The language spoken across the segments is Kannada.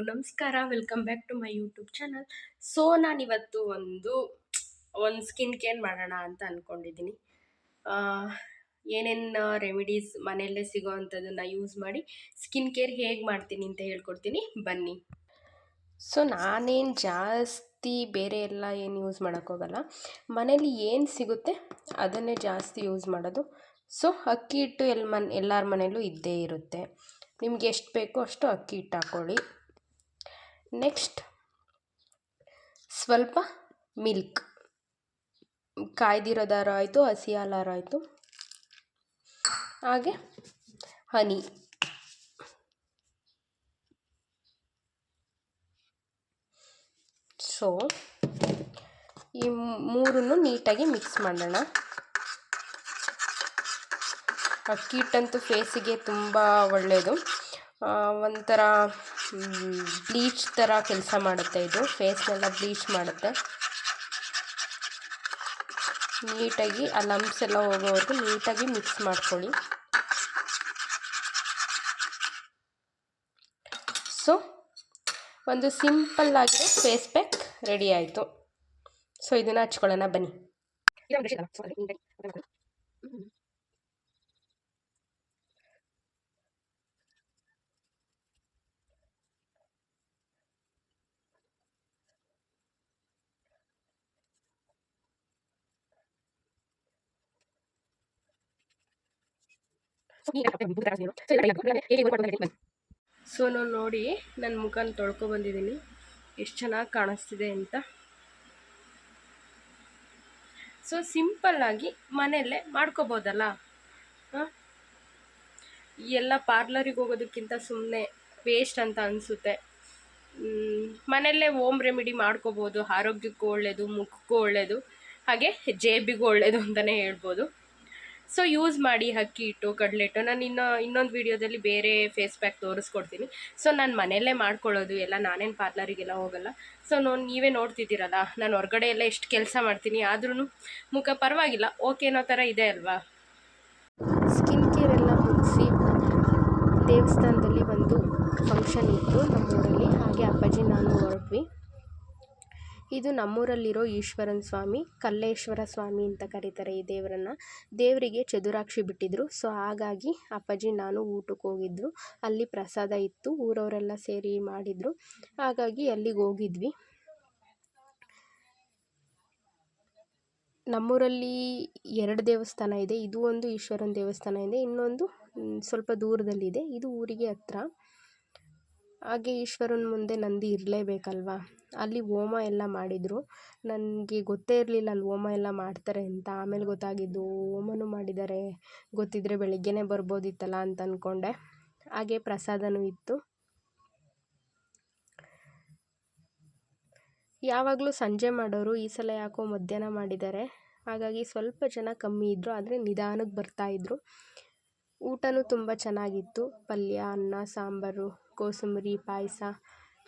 ಎಲ್ಲರಿಗೂ ನಮಸ್ಕಾರ. Welcome back to my YouTube channel. So ನಾನಿವತ್ತು ಒಂದು ಸ್ಕಿನ್ ಕೇರ್ ಮಾಡೋಣ ಅಂತ ಅಂದ್ಕೊಂಡಿದ್ದೀನಿ. ಏನೇನು ರೆಮಿಡೀಸ್ ಮನೆಯಲ್ಲೇ ಸಿಗೋ ಅಂಥದ್ದನ್ನು ಯೂಸ್ ಮಾಡಿ ಸ್ಕಿನ್ ಕೇರ್ ಹೇಗೆ ಮಾಡ್ತೀನಿ ಅಂತ ಹೇಳ್ಕೊಡ್ತೀನಿ, ಬನ್ನಿ. ಸೊ ನಾನೇನು ಜಾಸ್ತಿ ಬೇರೆ ಎಲ್ಲ ಏನು ಯೂಸ್ ಮಾಡೋಕ್ಕೋಗಲ್ಲ. ಮನೇಲಿ ಏನು ಸಿಗುತ್ತೆ ಅದನ್ನೇ ಜಾಸ್ತಿ ಯೂಸ್ ಮಾಡೋದು. ಸೊ ಅಕ್ಕಿ ಹಿಟ್ಟು ಎಲ್ಲರ ಮನೆಯಲ್ಲೂ ಇದ್ದೇ ಇರುತ್ತೆ. ನಿಮ್ಗೆ ಎಷ್ಟು ಬೇಕೋ ಅಷ್ಟು ಅಕ್ಕಿ ಹಿಟ್ಟು ಹಾಕ್ಕೊಳ್ಳಿ. ನೆಕ್ಸ್ಟ್ ಸ್ವಲ್ಪ ಮಿಲ್ಕ್, ಕಾಯ್ದಿರೋದಾರು ಆಯಿತು, ಹಸಿ ಹಾಲಾರು ಆಯಿತು, ಹಾಗೆ ಹನಿ. ಸೊ ಈ ಮೂರನ್ನು ನೀಟಾಗಿ ಮಿಕ್ಸ್ ಮಾಡೋಣ. ಅಕ್ಕಿ ಹಿಟ್ಟಂತೂ ಫೇಸಿಗೆ ತುಂಬ ಒಳ್ಳೆಯದು. ಒಂಥರ ಬ್ಲೀಚ್ ಥರ ಕೆಲಸ ಮಾಡುತ್ತೆ. ಇದು ಫೇಸ್ನೆಲ್ಲ ಬ್ಲೀಚ್ ಮಾಡುತ್ತೆ. ನೀಟಾಗಿ ಆ ಲಂಪ್ಸ್ ಎಲ್ಲ ಹೋಗೋವರೆಗೂ ನೀಟಾಗಿ ಮಿಕ್ಸ್ ಮಾಡ್ಕೊಳ್ಳಿ. ಸೊ ಒಂದು ಸಿಂಪಲ್ ಆಗಿರೋ ಫೇಸ್ ಪ್ಯಾಕ್ ರೆಡಿ ಆಯಿತು. ಸೊ ಇದನ್ನು ಹಚ್ಕೊಳ್ಳೋಣ ಬನ್ನಿ. ಸೊ ನಾನು ನೋಡಿ ನನ್ನ ಮುಖನ ತೊಳ್ಕೊಬಂದಿದ್ದೀನಿ, ಎಷ್ಟು ಚೆನ್ನಾಗಿ ಕಾಣಿಸ್ತಿದೆ ಅಂತ. ಸೊ ಸಿಂಪಲ್ಲಾಗಿ ಮನೆಯಲ್ಲೇ ಮಾಡ್ಕೋಬೋದಲ್ಲ. ಎಲ್ಲ ಪಾರ್ಲರಿಗೆ ಹೋಗೋದಕ್ಕಿಂತ ಸುಮ್ಮನೆ ವೇಸ್ಟ್ ಅಂತ ಅನಿಸುತ್ತೆ. ಮನೆಯಲ್ಲೇ ಹೋಮ್ ರೆಮಿಡಿ ಮಾಡ್ಕೋಬೋದು. ಆರೋಗ್ಯಕ್ಕೂ ಒಳ್ಳೆಯದು, ಮುಖಕ್ಕೂ ಒಳ್ಳೆಯದು, ಹಾಗೆ ಜೇಬಿಗೂ ಒಳ್ಳೆಯದು ಅಂತಲೇ ಹೇಳ್ಬೋದು. ಸೊ ಯೂಸ್ ಮಾಡಿ ಅಕ್ಕಿ ಹಿಟ್ಟು, ಕಡಲೆ ಹಿಟ್ಟು. ನಾನು ಇನ್ನೊಂದು ವೀಡಿಯೋದಲ್ಲಿ ಬೇರೆ ಫೇಸ್ ಪ್ಯಾಕ್ ತೋರಿಸ್ಕೊಡ್ತೀನಿ. ಸೊ ನಾನು ಮನೆಯಲ್ಲೇ ಮಾಡ್ಕೊಳ್ಳೋದು ಎಲ್ಲ, ನಾನೇನು ಪಾರ್ಲರಿಗೆಲ್ಲ ಹೋಗಲ್ಲ. ಸೊ ನೀವೇ ನೋಡ್ತಿದ್ದೀರಲ್ಲ, ನಾನು ಹೊರಗಡೆ ಎಲ್ಲ ಎಷ್ಟು ಕೆಲಸ ಮಾಡ್ತೀನಿ, ಆದ್ರೂ ಮುಖ ಪರವಾಗಿಲ್ಲ, ಓಕೆ ಅನ್ನೋ ಥರ ಇದೆ ಅಲ್ವಾ. ಸ್ಕಿನ್ ಕೇರ್ ಎಲ್ಲ ಮುಗಿಸಿ ದೇವಸ್ಥಾನದಲ್ಲಿ ಒಂದು ಫಂಕ್ಷನ್ ಇತ್ತು ನಮ್ಮೂರಲ್ಲಿ. ಹಾಗೆ ಅಪ್ಪಾಜಿ ನಾನು ಹೊರಟ್ವಿ. ಇದು ನಮ್ಮೂರಲ್ಲಿರೋ ಈಶ್ವರನ ಸ್ವಾಮಿ, ಕಲ್ಲೇಶ್ವರ ಸ್ವಾಮಿ ಅಂತ ಕರೀತಾರೆ ಈ ದೇವರನ್ನು. ದೇವರಿಗೆ ಚದುರಾಕ್ಷಿ ಬಿಟ್ಟಿದ್ರು. ಸೊ ಹಾಗಾಗಿ ಅಪ್ಪಾಜಿ ನಾನು ಊಟಕ್ಕೆ ಹೋಗಿದ್ರು. ಅಲ್ಲಿ ಪ್ರಸಾದ ಇತ್ತು, ಊರವರೆಲ್ಲ ಸೇರಿ ಮಾಡಿದರು. ಹಾಗಾಗಿ ಅಲ್ಲಿಗೆ ಹೋಗಿದ್ವಿ. ನಮ್ಮೂರಲ್ಲಿ 2 ದೇವಸ್ಥಾನ ಇದೆ. ಇದು ಒಂದು ಈಶ್ವರನ ದೇವಸ್ಥಾನ ಇದೆ, ಇನ್ನೊಂದು ಸ್ವಲ್ಪ ದೂರದಲ್ಲಿದೆ. ಇದು ಊರಿಗೆ ಹತ್ರ. ಹಾಗೆ ಈಶ್ವರನ ಮುಂದೆ ನಂದಿ ಇರಲೇಬೇಕಲ್ವಾ. ಅಲ್ಲಿ ಹೋಮ ಎಲ್ಲ ಮಾಡಿದರು. ನನಗೆ ಗೊತ್ತೇ ಇರಲಿಲ್ಲ ಅಲ್ಲಿ ಹೋಮ ಎಲ್ಲ ಮಾಡ್ತಾರೆ ಅಂತ. ಆಮೇಲೆ ಗೊತ್ತಾಗಿದ್ದು ಹೋಮನೂ ಮಾಡಿದ್ದಾರೆ. ಗೊತ್ತಿದ್ದರೆ ಬೆಳಗ್ಗೆನೇ ಬರ್ಬೋದಿತ್ತಲ್ಲ ಅಂತ ಅಂದ್ಕೊಂಡೆ. ಹಾಗೆ ಪ್ರಸಾದನೂ ಇತ್ತು. ಯಾವಾಗಲೂ ಸಂಜೆ ಮಾಡೋರು, ಈ ಸಲ ಯಾಕೋ ಮಧ್ಯಾಹ್ನ ಮಾಡಿದ್ದಾರೆ. ಹಾಗಾಗಿ ಸ್ವಲ್ಪ ಜನ ಕಮ್ಮಿ ಇದ್ದರು, ಆದರೆ ನಿಧಾನಕ್ಕೆ ಬರ್ತಾಯಿದ್ರು. ಊಟನೂ ತುಂಬ ಚೆನ್ನಾಗಿತ್ತು. ಪಲ್ಯ, ಅನ್ನ, ಸಾಂಬಾರು, ಕೋಸಂಬರಿ, ಪಾಯಸ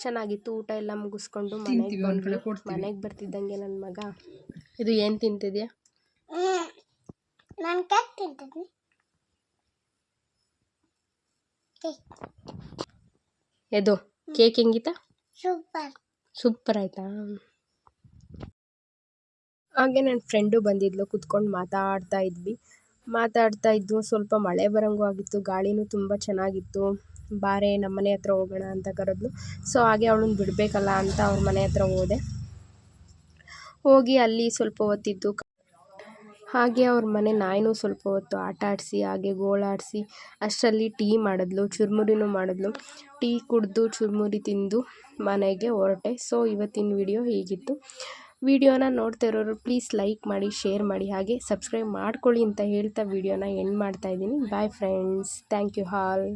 ಚೆನ್ನಾಗಿತ್ತು. ಊಟ ಎಲ್ಲ ಮುಗಿಸ್ಕೊಂಡು ಮನೆಗೆ ಬರ್ತಿದ್ದಂಗೆ ನನ್ನ ಮಗ, ಇದು ಏನು ತಿಂತಿದ್ಯಾ? ನಾನು ಕೇಕ್ ತಿಂತಿದ್ದೀನಿ. ಇದು ಕೇಕ್ ಹೆಂಗಿತ್ತ? ಸೂಪರ್ ಆಯ್ತಾ? ಹಾಗೆ ನನ್ನ ಫ್ರೆಂಡು ಬಂದಿದ್ಲು, ಕುತ್ಕೊಂಡು ಮಾತಾಡ್ತಾ ಇದ್ವು. ಸ್ವಲ್ಪ ಮಳೆ ಬರೋಂಗೂ ಆಗಿತ್ತು, ಗಾಳಿನೂ ತುಂಬ ಚೆನ್ನಾಗಿತ್ತು. ಬಾರೆ ನಮ್ಮ ಮನೆ ಹತ್ರ ಹೋಗೋಣ ಅಂತ ಕರೆದ್ಲು. ಸೊ ಹಾಗೆ ಅವಳನ್ನ ಬಿಡಬೇಕಲ್ಲ ಅಂತ ಅವ್ರ ಮನೆ ಹತ್ರ ಹೋಗಿ ಅಲ್ಲಿ ಸ್ವಲ್ಪ ಹೊತ್ತಿದ್ದು. ಹಾಗೆ ಅವ್ರ ಮನೆ ನಾಯಿನೂ ಸ್ವಲ್ಪ ಹೊತ್ತು ಆಟ ಆಡಿಸಿ, ಹಾಗೆ ಗೋಳಾಡಿಸಿ ಅಷ್ಟರಲ್ಲಿ ಟೀ ಮಾಡಿದ್ಲು, ಚುರುಮುರಿನೂ ಮಾಡಿದ್ಲು. ಟೀ ಕುಡಿದು ಚುರುಮುರಿ ತಿಂದು ಮನೆಗೆ ಹೊರಟೆ. ಸೊ ಇವತ್ತಿನ ವಿಡಿಯೋ ಹೀಗಿತ್ತು. ವಿಡಿಯೋನ ನೋಡ್ತಾ ಇರೋರು ಪ್ಲೀಸ್ ಲೈಕ್ ಮಾಡಿ, ಶೇರ್ ಮಾಡಿ, ಹಾಗೆ ಸಬ್ಸ್ಕ್ರೈಬ್ ಮಾಡ್ಕೊಳ್ಳಿ ಅಂತ ಹೇಳ್ತಾ ವಿಡಿಯೋನ ಎಂಡ್ ಮಾಡ್ತಾಯಿದ್ದೀನಿ. Bye friends, thank you all.